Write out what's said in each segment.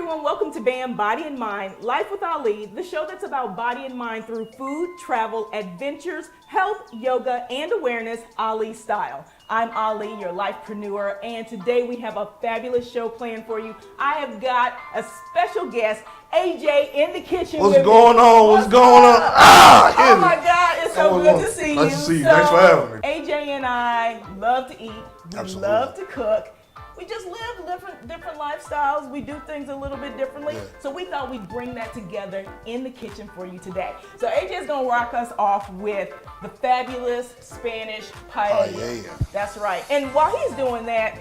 everyone, welcome to BAM Body and Mind, Life with Ali, the show that's about body and mind through food, travel, adventures, health, yoga, and awareness, Ali style. I'm Ali, your lifepreneur, and today we have a fabulous show planned for you. I have got a special guest, AJ, in the kitchen What's with going me. on? What's going on? Oh my God, it's so good to see you. Nice to see you. Thanks for having me. AJ and I love to eat. We Absolutely. love to cook. We just live different lifestyles. We do things a little bit differently. Yeah. So we thought we'd bring that together in the kitchen for you today. So AJ's gonna rock us off with the fabulous Spanish paella. Paella. That's right. And while he's doing that,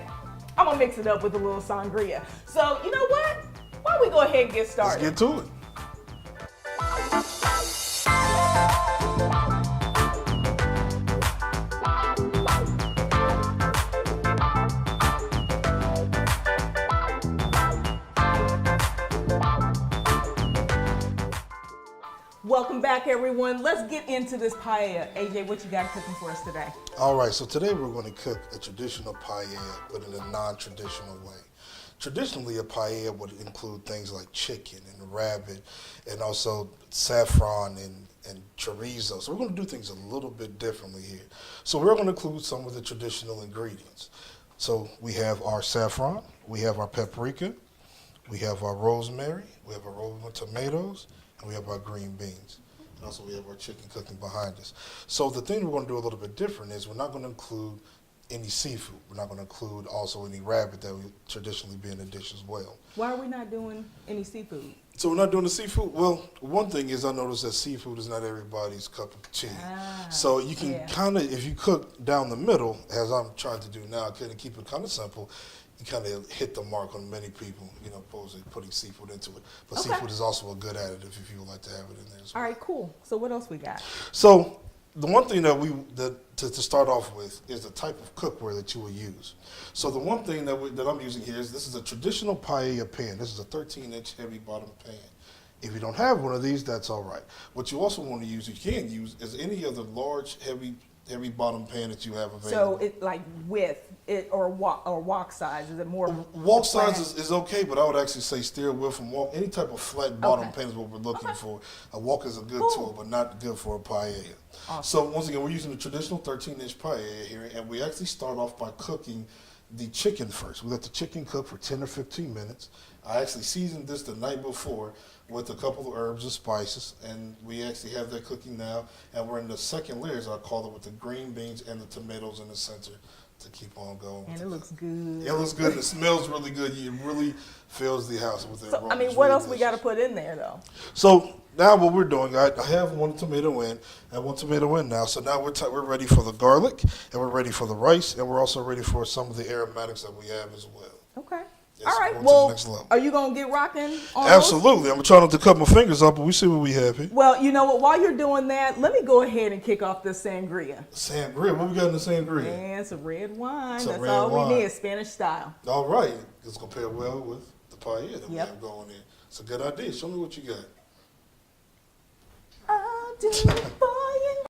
I'm gonna mix it up with a little sangria. So you know what? Why don't we go ahead and get Let's started? get to it. Welcome back, everyone. Let's get into this paella. AJ, what you got cooking for us today? All right, so today we're going to cook a traditional paella, but in a non-traditional way. Traditionally, a paella would include things like chicken and rabbit and also saffron and chorizo. So we're going to do things a little bit differently here. So we're going to include some of the traditional ingredients. So we have our saffron, we have our paprika, we have our rosemary, we have our rolled tomatoes, and we have our green beans. And also we have our chicken cooking behind us. So the thing we're going to do a little bit different is we're not going to include any seafood. We're not going to include also any rabbit that would traditionally be in the dish as well. Why are we not doing any seafood? So we're not doing the seafood? Well, one thing is I noticed that seafood is not everybody's cup of tea. So you can kind of, if you cook down the middle, as I'm trying to do now, kind of keep it kind of simple, you kind of hit the mark on many people, opposed to putting seafood into it. But Okay. seafood is also a good additive if you would like to have it in there as well. All right, cool. So what else we got? So the one thing to start off with is the type of cookware that you will use. So the one thing that I'm using here is this is a traditional paella pan. This is a 13-inch heavy bottom pan. If you don't have one of these, that's all right. What you also want to use, you can use, is any other large heavy bottom pan that you have available. So it like width it or wok size? Is it more Wok size is okay, but I would actually say steer away from wok. Any type of flat bottom Okay. pan is what we're looking Okay. for. A wok is a good Cool. tool, but not good for a paella. Awesome. So once again, we're using the traditional 13-inch paella here, and we actually start off by cooking the chicken first. We let the chicken cook for 10 or 15 minutes. I actually seasoned this the night before with a couple of herbs and spices, and we actually have that cooking now, and we're in the second layer, as I call it, with the green beans and the tomatoes in the center to keep on going. And it looks good. It looks good, and it smells really good. It really fills the house with that So aroma. I mean, It's what really else we got to delicious. put in there though? So now what we're doing, I have one tomato in, and one tomato in now. So now we're ready for the garlic, and we're ready for the rice, and we're also ready for some of the aromatics that we have as well. Okay. Yes, All right. going to the Well, next level. are you gonna get rocking on those? Absolutely. I'm trying not to cut my fingers off, but we see what we have here. Well, you know what? While you're doing that, let me go ahead and kick off this sangria. Sangria. What we got in the sangria? And it's a red wine. It's a That's red all wine. we need, Spanish style. All right. It's going to pair well with the paella that we Yep. have going in. It's a good idea. Show me what you got. I'll do it for you.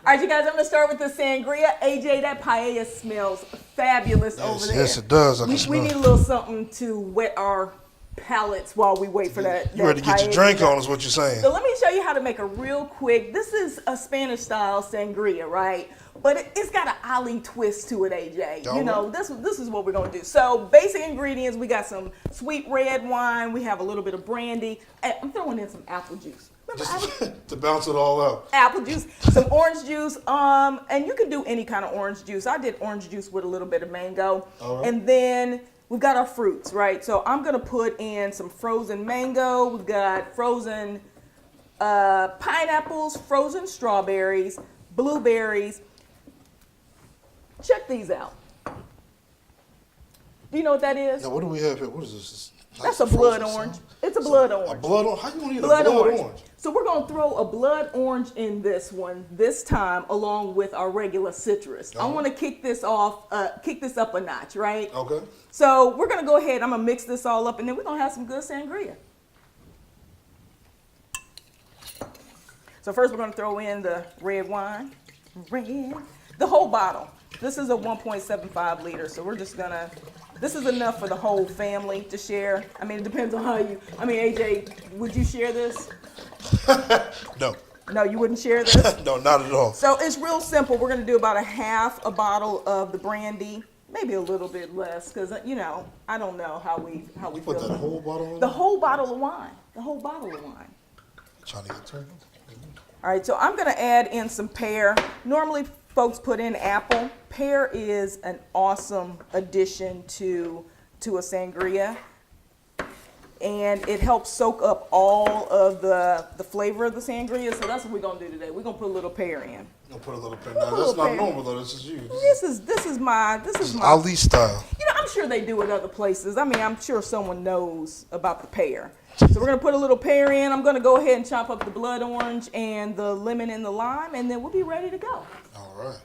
All right, you guys, I'm going to start with the sangria. AJ, that paella smells fabulous over there. Yes, it does. I can We smell need it. a little something to wet our palates while we wait for that. You ready to get your drink on is what you're saying. So let me show you how to make a real quick, this is a Spanish style sangria, right? But it's got an Ali twist to it, AJ. All You know, right. this is what we're gonna do. So basic ingredients, we got some sweet red wine, we have a little bit of brandy, and I'm throwing in some apple juice. Remember apple Just to bounce it all out. apple juice, some orange juice, and you can do any kind of orange juice. I did orange juice with a little bit of mango. All right. And then we've got our fruits, right? So I'm gonna put in some frozen mango. We've got frozen pineapples, frozen strawberries, blueberries. Check these out. Do you know what that is? Now, what do we have here? What is this? That's a blood orange. It's a blood orange. A blood orange? How you going to eat Blood a blood orange. orange? So we're gonna throw a blood orange in this one this time, along with our regular citrus. I Uh-huh. want to kick this off, kick this up a notch, right? Okay. So we're gonna go ahead. I'm gonna mix this all up, and then we're gonna have some good sangria. So first, we're gonna throw in the red wine, the whole bottle. This is a 1.75 liter, so we're just gonna, this is enough for the whole family to share. I mean, it depends on how you, I mean, AJ, would you share this? No. No, you wouldn't share this? No, not at all. So it's real simple. We're gonna do about a half a bottle of the brandy, maybe a little bit less, because you know, I don't know how we Put feel. that whole bottle in? The whole bottle of wine. The whole bottle of wine. Trying to get turned. All right, so I'm gonna add in some pear. Normally folks put in apple. Pear is an awesome addition to a sangria. And it helps soak up all of the flavor of the sangria. So that's what we're gonna do today. We're gonna put a little pear in. I'll put a little pen. Put a Now, little that's not pen. normal though. This is you. This is my Ali style. You know, I'm sure they do it other places. I mean, I'm sure someone knows about the pear. So we're gonna put a little pear in. I'm gonna go ahead and chop up the blood orange and the lemon and the lime, and then we'll be ready to go. All right.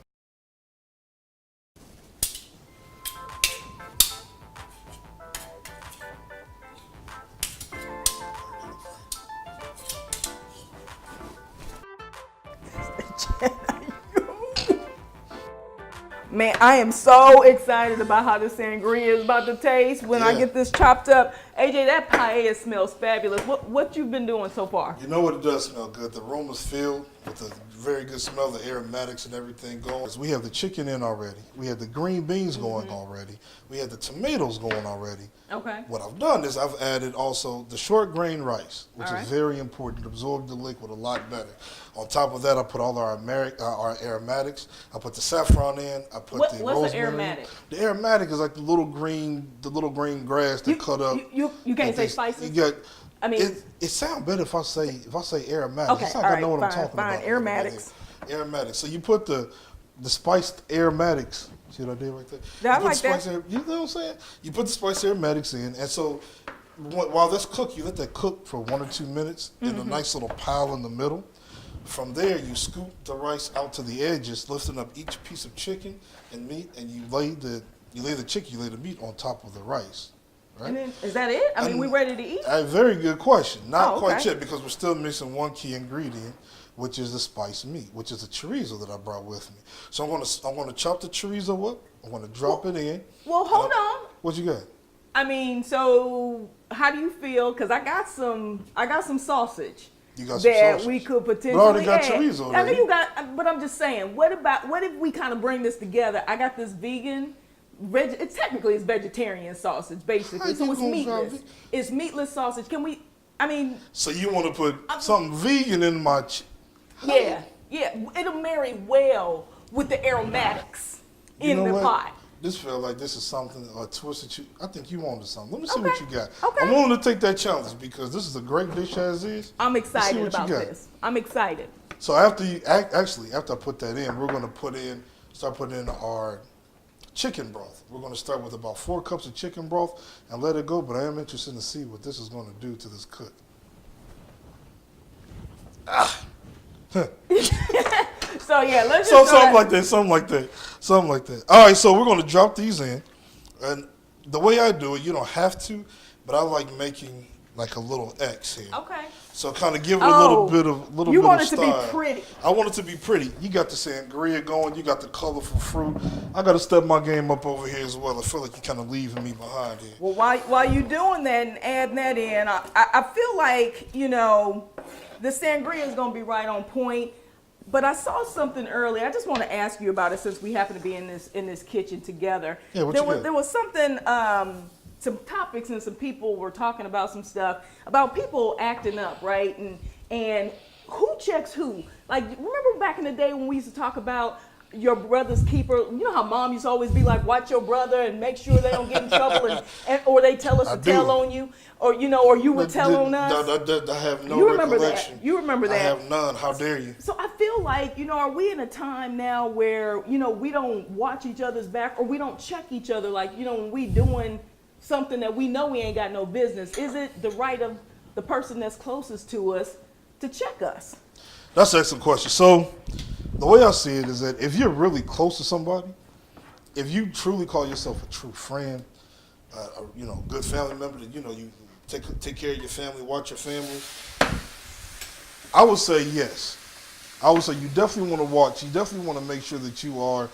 Man, I am so excited about how this sangria is about to taste when I Yeah. get this chopped up. AJ, that paella smells fabulous. What you've been doing so far? You know what? It does smell good. The room is filled with a very good smell, the aromatics and everything going. We have the chicken in already. We have the green beans going already. We have the tomatoes going already. Okay. What I've done is I've added also the short grain rice, which All right. is very important to absorb the liquid a lot better. On top of that, I put all our aromatics. I put the saffron in. I put What's the an rosemary. aromatic? The aromatic is like the little green grass that cut up. You can't and say they- spices? You got. I mean- it sounds better if I say aromatic. Okay, It's not all gonna right, know what I'm fine, talking fine. about. Aromatics. Aromatics. So you put the spiced aromatics. See what I did right there? Yeah, I You put like that. you know what I'm saying? You put the spiced aromatics in, and so while that's cooked, you let that cook for 1 or 2 minutes in a nice little pile in the middle. From there, you scoop the rice out to the edges, lifting up each piece of chicken and meat, and you lay the meat on top of the rice. Right? And then, is that it? I mean, we ready to eat? A very good question. Not Oh, quite okay. yet, because we're still missing one key ingredient, which is the spiced meat, which is the chorizo that I brought with me. So I'm gonna chop the chorizo up. I'm gonna drop it in. Well, hold on. What you got? I mean, so how do you feel? Because I got some sausage. You got some that sausage. we could potentially But I already got add. chorizo I know already. you got, but I'm just saying, what if we kind of bring this together? I got this vegan, it's technically it's vegetarian sausage basically, How so you it's gonna meatless. try It's meatless sausage. Can we? I mean, So you want to put something vegan in my? yeah, it'll marry well with the aromatics You in know the what? pot. This feels like this is something, a twist that you. I think you wanted something. Let me see Okay. what you got. Okay. I'm willing to take that challenge because this is a great dish as is. I'm Let's see excited what you about got. this. I'm excited. So after after I put that in, we're going to start putting in our chicken broth. We're going to start with about 4 cups of chicken broth and let it go. But I am interested to see what this is going to do to this cook. So yeah, let's just So throw something like that. All right, so we're going to drop these in, and the way I do it, you don't have to, but I like making like a little X here. Okay. So kind of give it a little Oh, bit of you want of it to be style. pretty. I want it to be pretty. You got the sangria going. You got the colorful fruit. I got to step my game up over here as well. I feel like you're kind of leaving me behind here. Well, while you doing that and adding that in, I feel like, you know, the sangria is going to be right on point. But I saw something earlier. I just want to ask you about it since we happen to be in this kitchen together. Yeah, what you got? There was something, some topics and some people were talking about some stuff about people acting up, right? And who checks who? Like, remember back in the day when we used to talk about your brother's keeper? You know how mom used to always be like, watch your brother and make sure they don't get in trouble, or they tell us I to do. tell on you, or or you would tell on us. I have no You remember that. recollection. You remember that. I have none. How dare you? So I feel like, you know, are we in a time now where, you know, we don't watch each other's back or we don't check each other? Like, you know, when we doing something that we know we ain't got no business, is it the right of the person that's closest to us to check us? That's an excellent question. So the way I see it is that if you're really close to somebody, if you truly call yourself a true friend, you know, good family member, that, you know, you take care of your family, watch your family, I would say yes. I would say you definitely want to watch. You definitely want to make sure that you are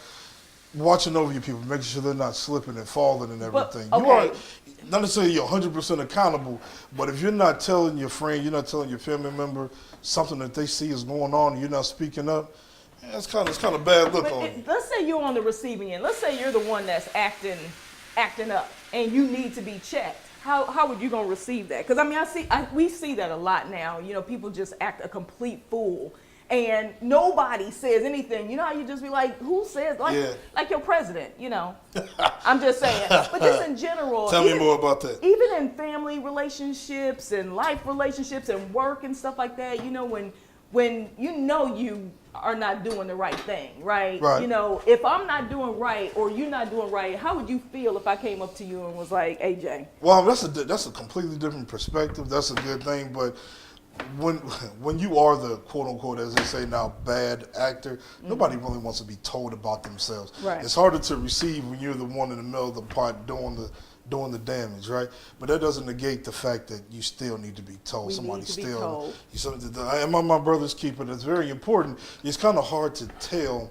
watching over your people, making sure they're not slipping and falling and But, everything. okay. You are not necessarily you're 100% accountable, but if you're not telling your friend, you're not telling your family member something that they see is going on, and you're not speaking up, it's kind of bad look on you. Let's say you're on the receiving end. Let's say you're the one that's acting up, and you need to be checked. How would you gonna receive that? Because I mean, we see that a lot now. You know, people just act a complete fool, and nobody says anything. You know how you just be like, who says like your president? You know, I'm just saying. But just in general, Tell me more about that. Even in family relationships and life relationships and work and stuff like that, you know, when you know you are not doing the right thing, right? Right. You know, if I'm not doing right or you're not doing right, how would you feel if I came up to you and was like, AJ? Well, that's a completely different perspective. That's a good thing, but when you are the quote unquote, as they say now, bad actor, nobody really wants to be told about themselves. Right. It's harder to receive when you're the one in the middle of the pot doing the damage, right? But that doesn't negate the fact that you still need to be told. We Somebody need to be still. told. And my brother's keeper. That's very important. It's kind of hard to tell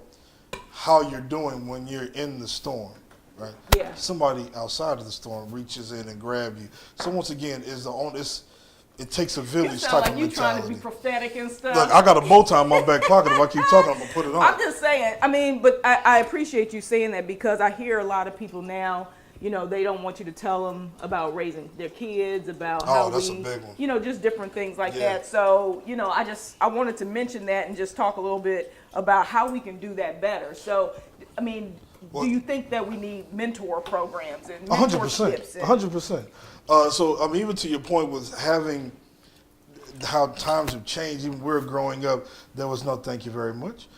how you're doing when you're in the storm. Right? Yeah. Somebody outside of the storm reaches in and grab you. So once again, it takes a You village sound type like of you trying to mentality. be prophetic and stuff. Look, I got a bow tie in my back pocket. If I keep talking, I'm gonna put it on. I'm just saying. I mean, but I appreciate you saying that because I hear a lot of people now. You know, they don't want you to tell them about raising their kids, about how that's a big one. you know, just different things like Yeah. that. So, you know, I wanted to mention that and just talk a little bit about how we can do that better. So, I mean, Well, do you think that we need mentor programs and 100%. mentorships? And- 100%. So, I mean, even to your point with having how times have changed, even we're growing up, there was no thank you very much.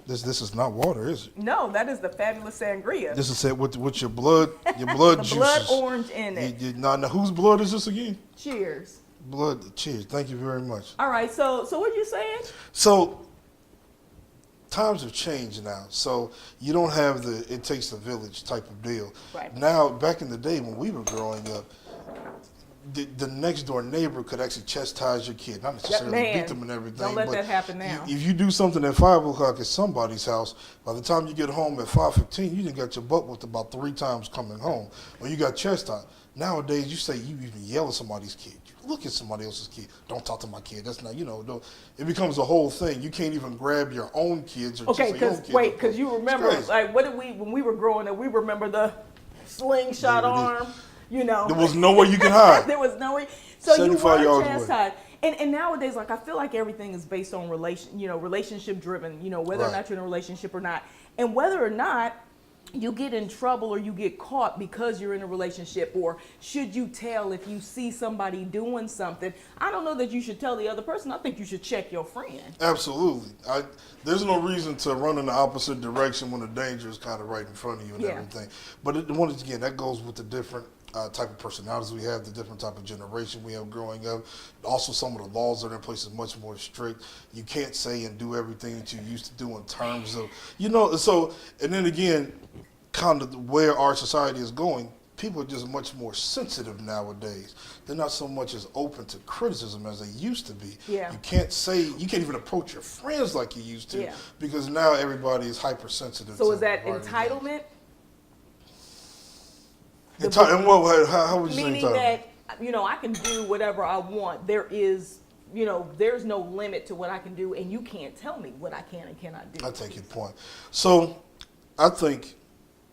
This is not water, is it? No, that is the fabulous sangria. This is said with your blood the juices. blood orange in it. Now, whose blood is this again? Cheers. Blood. Cheers. Thank you very much. All right, so what you saying? So times have changed now. So you don't have the it takes a village type of deal. Right. Now, back in the day when we were growing up, the next door neighbor could actually chastise your kid, not necessarily Man, beat them and everything. don't let but that happen now. If you do something at 5 o'clock at somebody's house, by the time you get home at 5:15, you done got your butt whipped about 3 times coming home, or you got chastised. Nowadays, you say you even yell at somebody's kid. You look at somebody else's kid. Don't talk to my kid. That's not, it becomes a whole thing. You can't even grab your own kids or Okay, just your own kids. because you remember, It's crazy. like, when we were growing up, we remember the slingshot There it is. arm, you know. There was nowhere you can hide. There was no way. So you 75 were yards away. chastised. And nowadays, like, I feel like everything is based on relationship driven, whether or Right. not you're in a relationship or not. And whether or not you get in trouble or you get caught because you're in a relationship, or should you tell if you see somebody doing something? I don't know that you should tell the other person. I think you should check your friend. Absolutely. There's no reason to run in the opposite direction when the danger is kind of right in front of you and Yeah. everything. But once again, that goes with the different type of personalities we have, the different type of generation we have growing up. Also, some of the laws that are in place is much more strict. You can't say and do everything that you used to do in terms of, so, and then again, kind of where our society is going, people are just much more sensitive nowadays. They're not so much as open to criticism as they used to be. Yeah. You can't even approach your friends like you used to, Yeah. because now everybody is hypersensitive. So to is that a variety of entitlement? things. And what? How would you say Meaning entitlement? that, I can do whatever I want. There's no limit to what I can do, and you can't tell me what I can and cannot do. I take your point. So, I think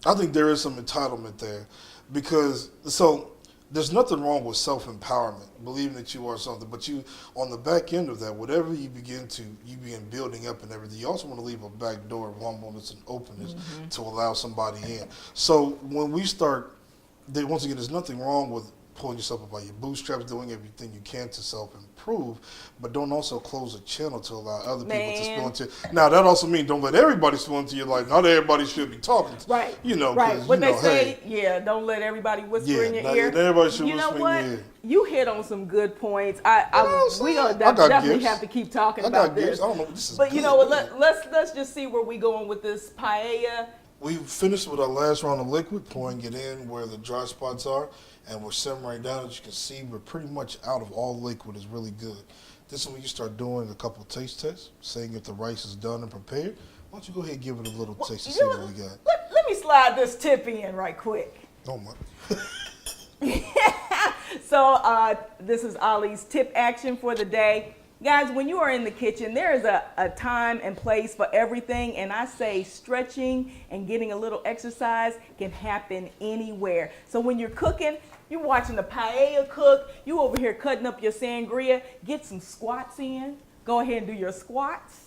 there is some entitlement there, because there's nothing wrong with self-empowerment, believing that you are something, but you, on the back end of that, whatever you begin building up and everything, you also want to leave a back door of humbleness and openness to allow somebody in. So when we start, once again, there's nothing wrong with pulling yourself up by your bootstraps, doing everything you can to self-improve, but don't also close a channel to allow other people to spill into. Now, that also means don't let everybody spill into your life. Not everybody should be talking. Right. Right. What they say, don't let everybody whisper in your not ear. everybody should You know whisper what? in your ear. You hit on some good points. We gonna I got definitely gifts. have to keep talking I about got this. gifts. I don't know what this is. But you good. know what? Let's just see where we going with this paella. We finished with our last round of liquid, pouring it in where the dry spots are, and we're simmering down. As you can see, we're pretty much out of all liquid. It's really good. This is when you start doing a couple of taste tests, saying if the rice is done and prepared. Why don't you go ahead and give it a little taste and see what we got? Let let me slide this tip in right quick. Oh my. So this is Ali's tip action for the day. Guys, when you are in the kitchen, there is a time and place for everything. And I say stretching and getting a little exercise can happen anywhere. So when you're cooking, you're watching the paella cook, you over here cutting up your sangria, get some squats in. Go ahead and do your squats.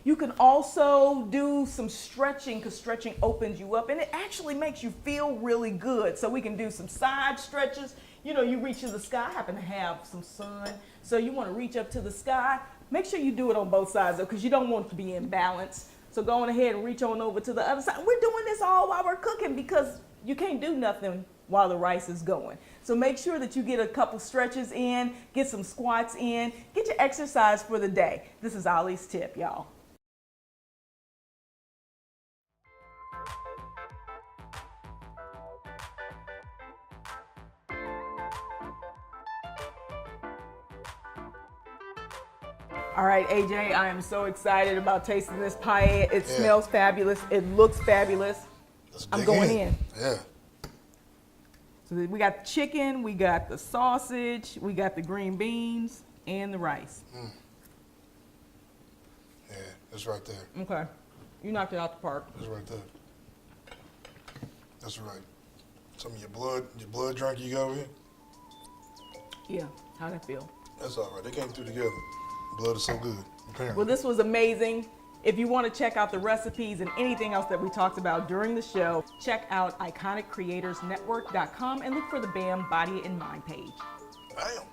You can also do some stretching because stretching opens you up and it actually makes you feel really good. So we can do some side stretches. You know, you reach to the sky. I happen to have some sun, so you want to reach up to the sky. Make sure you do it on both sides though, because you don't want it to be imbalanced. So go on ahead and reach on over to the other side. We're doing this all while we're cooking because you can't do nothing while the rice is going. So make sure that you get a couple stretches in, get some squats in, get your exercise for the day. This is Ali's tip, y'all. All right, AJ, I am so excited about tasting this paella. It smells fabulous. It looks fabulous. I'm going in. Yeah. So we got the chicken, we got the sausage, we got the green beans, and the rice. Yeah, it's right there. Okay. You knocked it out the park. It's right there. That's right. Some of your blood drink you got over here? Yeah, how'd that feel? That's all right. They came through together. Blood is so good, apparently. Well, this was amazing. If you want to check out the recipes and anything else that we talked about during the show, check out IconicCreatorsNetwork.com and look for the BAM Body and Mind page. Bam.